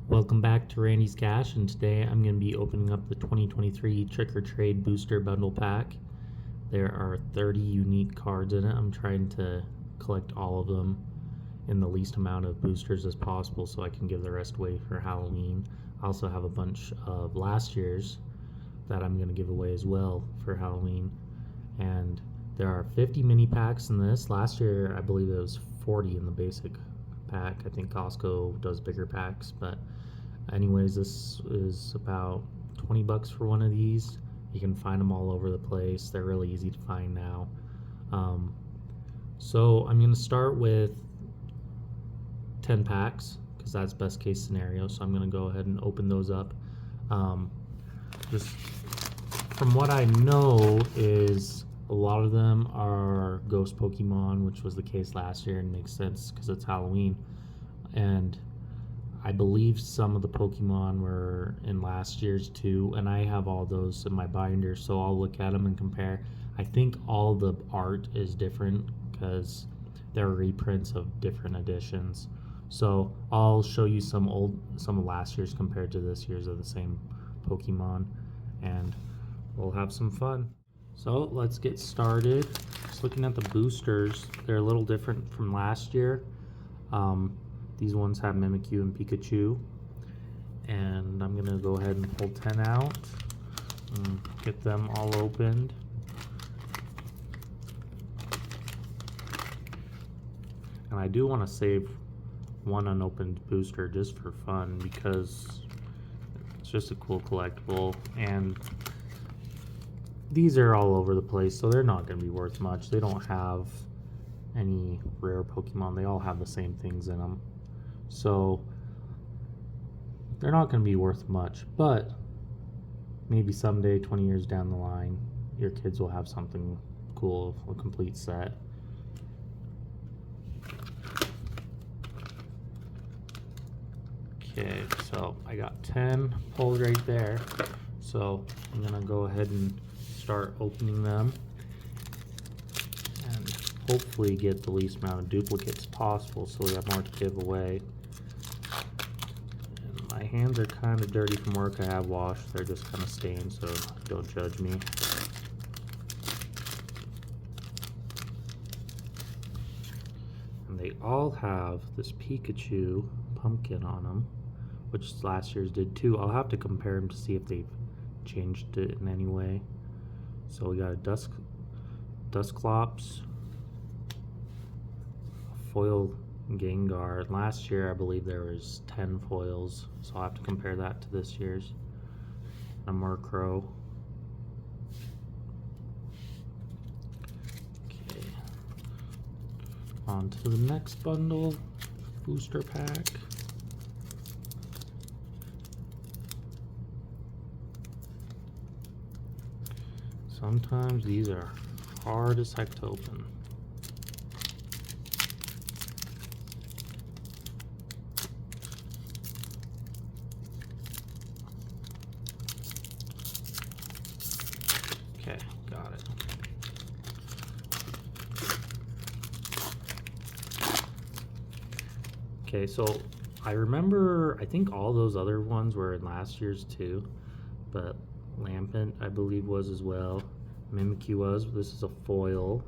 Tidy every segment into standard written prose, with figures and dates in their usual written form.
Welcome back to Randy's Cash, and today I'm going to be opening up the 2023 Trick or Trade Booster Bundle Pack. There are 30 unique cards in it. I'm trying to collect all of them in the least amount of boosters as possible so I can give the rest away for Halloween. I also have a bunch of last year's that I'm going to give away as well for Halloween. And there are 50 mini packs in this. Last year I believe it was 40 in the basic pack. I think Costco does bigger packs, but anyways, this is about 20 bucks for one of these. You can find them all over the place. They're really easy to find now. So I'm going to start with 10 packs because that's best case scenario. So I'm going to go ahead and open those up. Just from what I know is a lot of them are ghost Pokemon, which was the case last year and makes sense because it's Halloween. And I believe some of the Pokemon were in last year's too, and I have all those in my binder, so I'll look at them and compare. I think all the art is different because they're reprints of different editions. So I'll show you some of last year's compared to this year's of the same Pokemon, and we'll have some fun. So let's get started. Just looking at the boosters, they're a little different from last year. These ones have Mimikyu and Pikachu. And I'm gonna go ahead and pull 10 out and get them all opened. And I do want to save one unopened booster just for fun because it's just a cool collectible, and these are all over the place, so they're not going to be worth much. They don't have any rare Pokemon. They all have the same things in them. So they're not going to be worth much, but maybe someday, 20 years down the line, your kids will have something cool, a complete set. Okay, so I got 10 pulled right there. So I'm going to go ahead and start opening them and hopefully get the least amount of duplicates possible so we have more to give away. And my hands are kind of dirty from work. I have washed. They're just kind of stained, so don't judge me. And they all have this Pikachu pumpkin on them, which last year's did too. I'll have to compare them to see if they've changed it in any way. So we got a Dusclops, a foil Gengar. And last year I believe there was 10 foils, so I'll have to compare that to this year's. A Murkrow. Okay. On to the next bundle, booster pack. Sometimes these are hard as heck to open. Okay, got it. Okay, so I remember, I think all those other ones were in last year's too, but Lampent, I believe, was as well. Mimikyu was. This is a foil.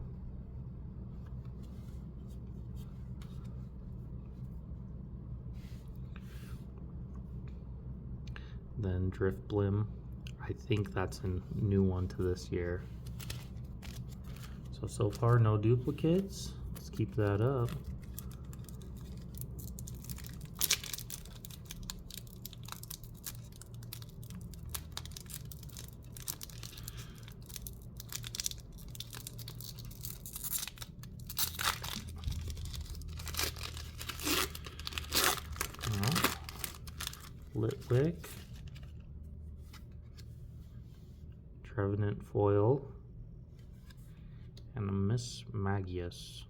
Then Drifblim. I think that's a new one to this year. So far, no duplicates. Let's keep that up. Litwick, Trevenant foil, and a Mismagius.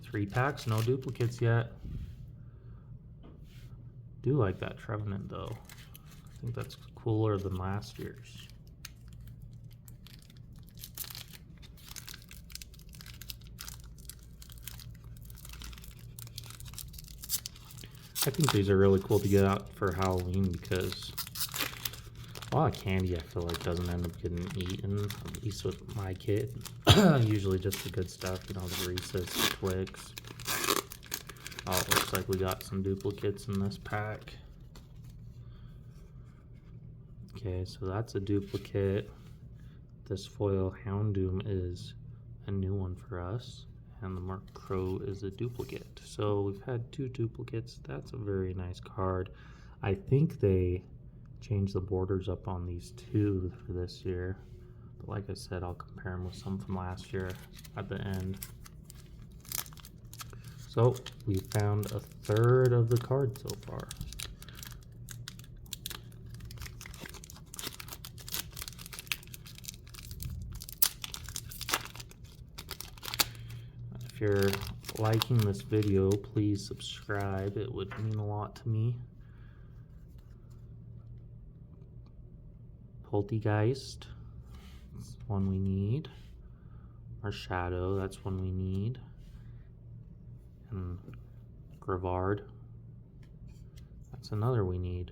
3 packs, no duplicates yet. Do like that Trevenant though. I think that's cooler than last year's. I think these are really cool to get out for Halloween because a lot of candy I feel like doesn't end up getting eaten, at least with my kid. Usually just the good stuff, you know, the Reese's, Twix. Oh, it looks like we got some duplicates in this pack. Okay, so that's a duplicate. This foil Houndoom is a new one for us, and the Mark Crow is a duplicate. So we've had 2 duplicates. That's a very nice card. I think they changed the borders up on these 2 for this year. But like I said, I'll compare them with some from last year at the end. So we found a third of the card so far. If you're liking this video, please subscribe. It would mean a lot to me. Poltergeist, that's one we need. Our Shadow, that's one we need. And Gravard, that's another we need.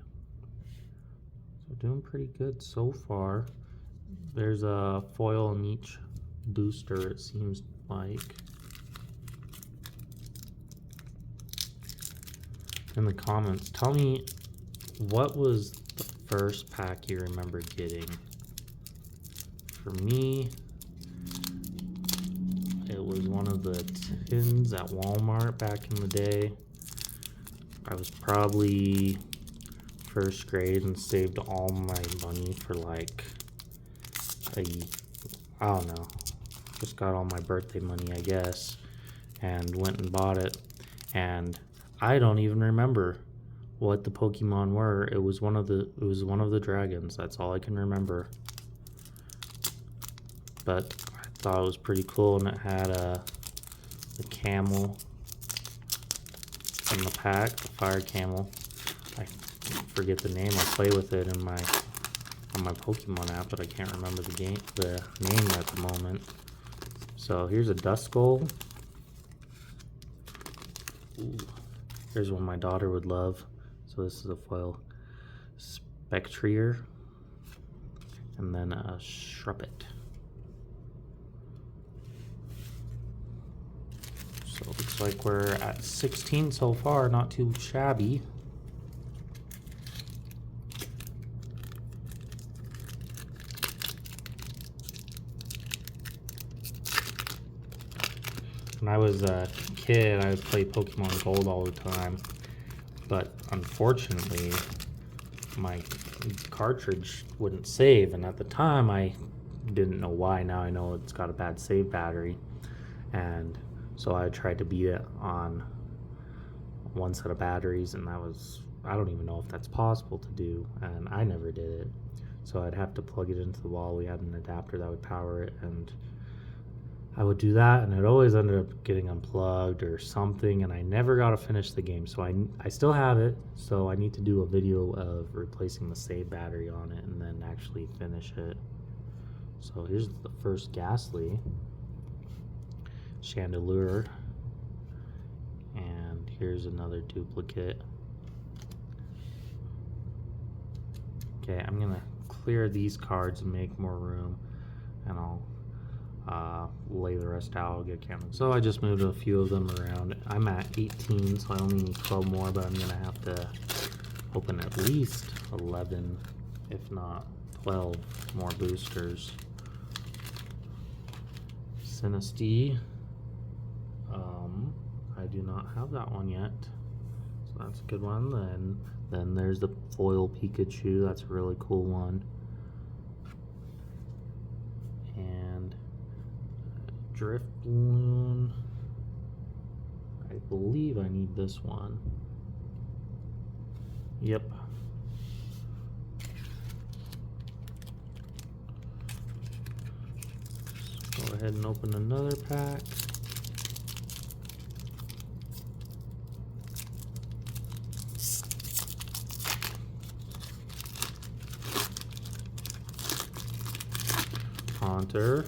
So doing pretty good so far. There's a foil in each booster, it seems like. In the comments, tell me what was the first pack you remember getting. For me, it was one of the tins at Walmart back in the day. I was probably first grade and saved all my money for like I don't know, just got all my birthday money, I guess, and went and bought it. And I don't even remember what the Pokemon were. It was one of the dragons. That's all I can remember. But I thought it was pretty cool, and it had the camel in the pack, the fire camel. I forget the name. I play with it in my on my Pokemon app, but I can't remember the name at the moment. So here's a Duskull. Ooh. Here's one my daughter would love. So this is a foil Spectrier, and then a Shrubit. So it looks like we're at 16 so far, not too shabby. When I was a kid, I would play Pokemon Gold all the time, but unfortunately, my cartridge wouldn't save, and at the time, I didn't know why. Now I know it's got a bad save battery, and so I tried to beat it on one set of batteries, and that was, I don't even know if that's possible to do, and I never did it. So I'd have to plug it into the wall. We had an adapter that would power it, and I would do that, and it always ended up getting unplugged or something, and I never got to finish the game. So I still have it, so I need to do a video of replacing the save battery on it and then actually finish it. So here's the first Ghastly, Chandelure, and here's another duplicate. Okay, I'm gonna clear these cards and make more room, and I'll lay the rest out. I'll get camera. So I just moved a few of them around. I'm at 18, so I only need 12 more, but I'm gonna have to open at least 11, if not 12 more boosters. Sinistea, I do not have that one yet, so that's a good one. Then there's the foil Pikachu. That's a really cool one. And Drifloon, I believe I need this one. Yep. Go ahead and open another pack. Haunter.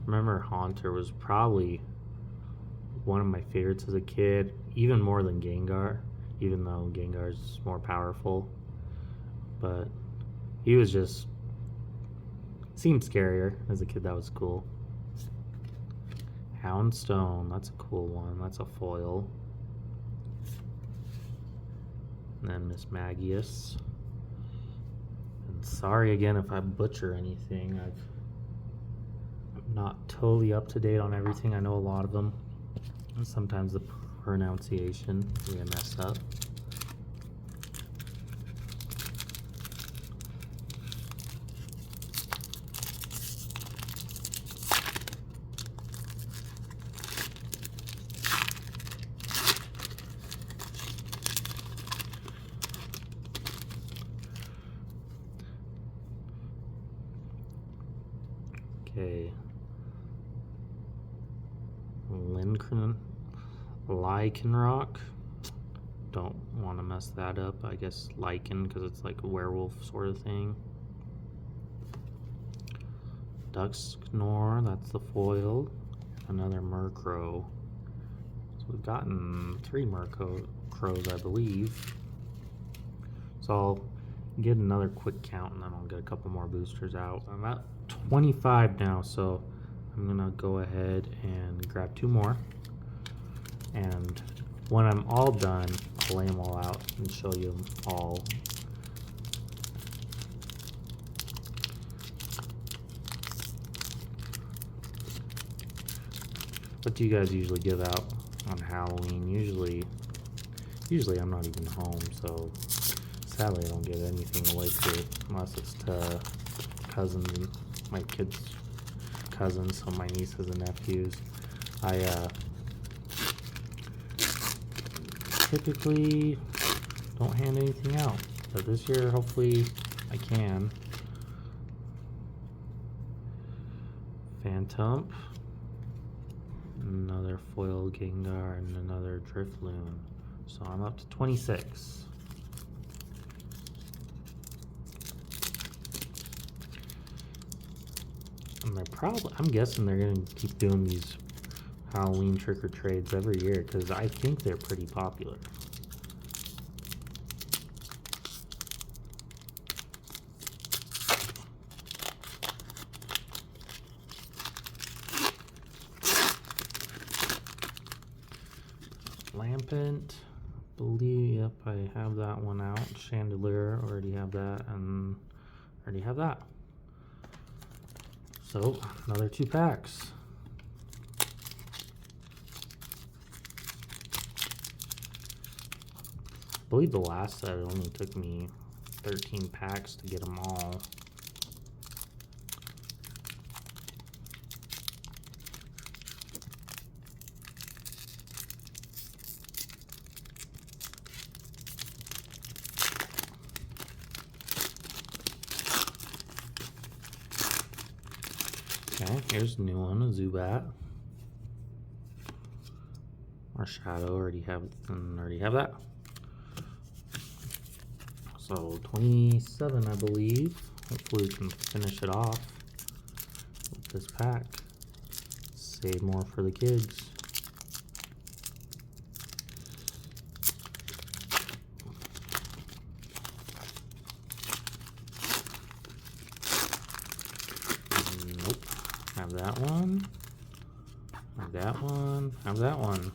Remember, Haunter was probably one of my favorites as a kid, even more than Gengar, even though Gengar's more powerful. But he was just, seemed scarier as a kid. That was cool. Houndstone, that's a cool one. That's a foil. And then Miss Magius. And sorry again if I butcher anything. I'm not totally up to date on everything. I know a lot of them. And sometimes the pronunciation we mess up. Okay. Lycanroc. Don't want to mess that up. I guess Lycan because it's like a werewolf sort of thing. Dusknoir, that's the foil. Another Murkrow. So we've gotten 3 Murkrows, I believe. So I'll get another quick count and then I'll get a couple more boosters out. I'm at 25 now, so I'm gonna go ahead and grab 2 more. And when I'm all done, I'll lay them all out and show you them all. What do you guys usually give out on Halloween? Usually I'm not even home, so sadly I don't give anything away unless it's to cousins and my kids' cousins, so my nieces and nephews. I typically don't hand anything out, but this year hopefully I can. Phantump, another foil Gengar, and another Drifloon. So I'm up to 26. And I'm guessing they're gonna keep doing these Halloween trick or trades every year because I think they're pretty popular. Lampent, yep, I have that one out. Chandelier, already have that, and already have that. So another 2 packs. I believe the last set only took me 13 packs to get them all. Okay, here's a new one, a Zubat. Or Shadow, already have that. So 27, I believe. Hopefully we can finish it off with this pack. Save more for the kids. Nope. Have that one. Have that one. Have that one.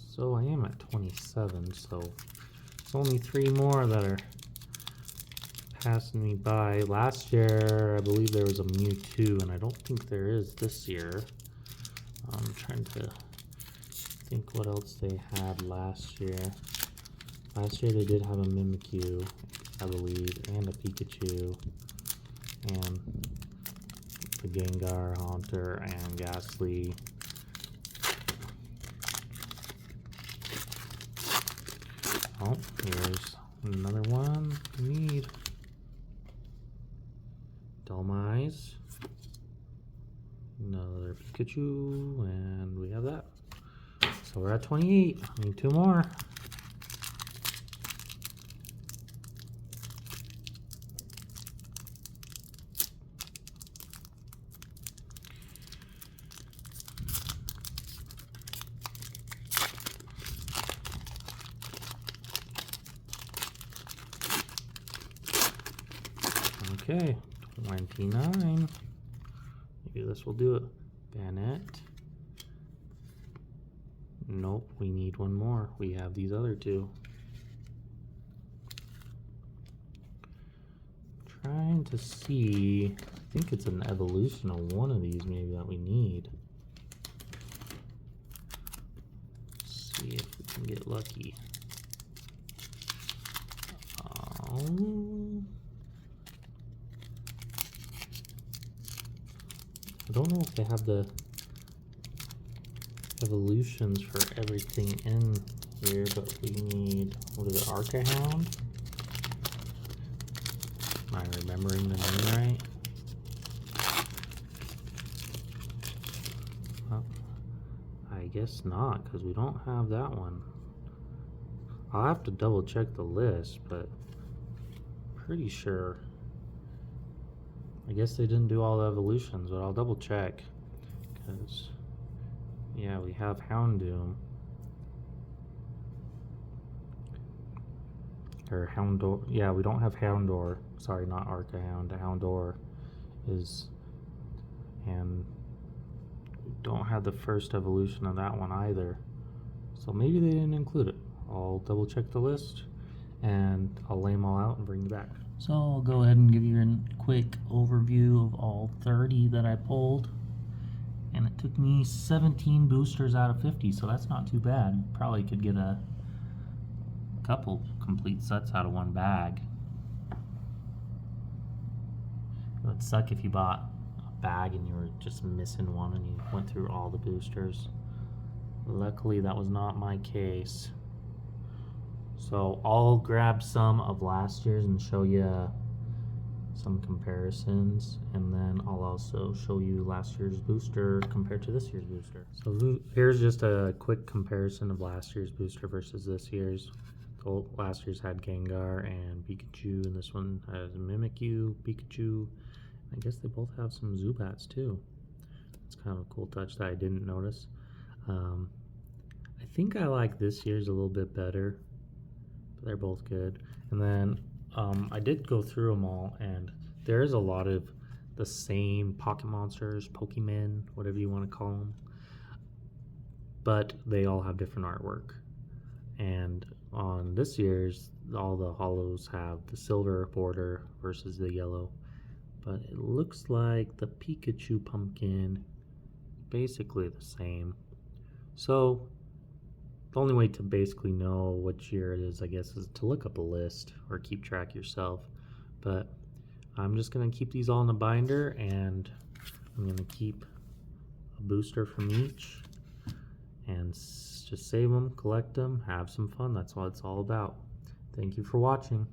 So I am at 27, so it's only 3 more that are passing me by. Last year, I believe there was a Mewtwo, and I don't think there is this year. I'm trying to think what else they had last year. Last year they did have a Mimikyu, I believe, and a Pikachu, and the Gengar, Haunter, and Ghastly. Oh, here's another one we need. Dhelmise. Another Pikachu, and we have that. So we're at 28. I need 2 more. Okay, 29. Maybe this will do it. Bennett. Nope, we need one more. We have these other two. Trying to see, I think it's an evolution of one of these maybe that we need. Let's see if we can get lucky. I don't know if they have the evolutions for everything in here, but we need, what is it, Arcahound? Am I remembering the name right? Well, I guess not, because we don't have that one. I'll have to double check the list, but pretty sure. I guess they didn't do all the evolutions, but I'll double check. Because, yeah, we have Houndoom. Or Houndour. Yeah, we don't have Houndour. Sorry, not Arcahound. Houndour is. And we don't have the first evolution of that one either. So maybe they didn't include it. I'll double check the list and I'll lay them all out and bring you back. So I'll go ahead and give you a quick overview of all 30 that I pulled. And it took me 17 boosters out of 50, so that's not too bad. Probably could get a couple complete sets out of one bag. It would suck if you bought a bag and you were just missing one and you went through all the boosters. Luckily that was not my case. So I'll grab some of last year's and show you some comparisons, and then I'll also show you last year's booster compared to this year's booster. So here's just a quick comparison of last year's booster versus this year's. Last year's had Gengar and Pikachu, and this one has Mimikyu, Pikachu. I guess they both have some Zubats too. It's kind of a cool touch that I didn't notice. I think I like this year's a little bit better. They're both good. And then I did go through them all, and there is a lot of the same Pocket Monsters, Pokemon, whatever you want to call them, but they all have different artwork. And on this year's, all the holos have the silver border versus the yellow, but it looks like the Pikachu pumpkin basically the same. So the only way to basically know which year it is, I guess, is to look up a list or keep track yourself. But I'm just going to keep these all in a binder, and I'm going to keep a booster from each and just save them, collect them, have some fun. That's what it's all about. Thank you for watching.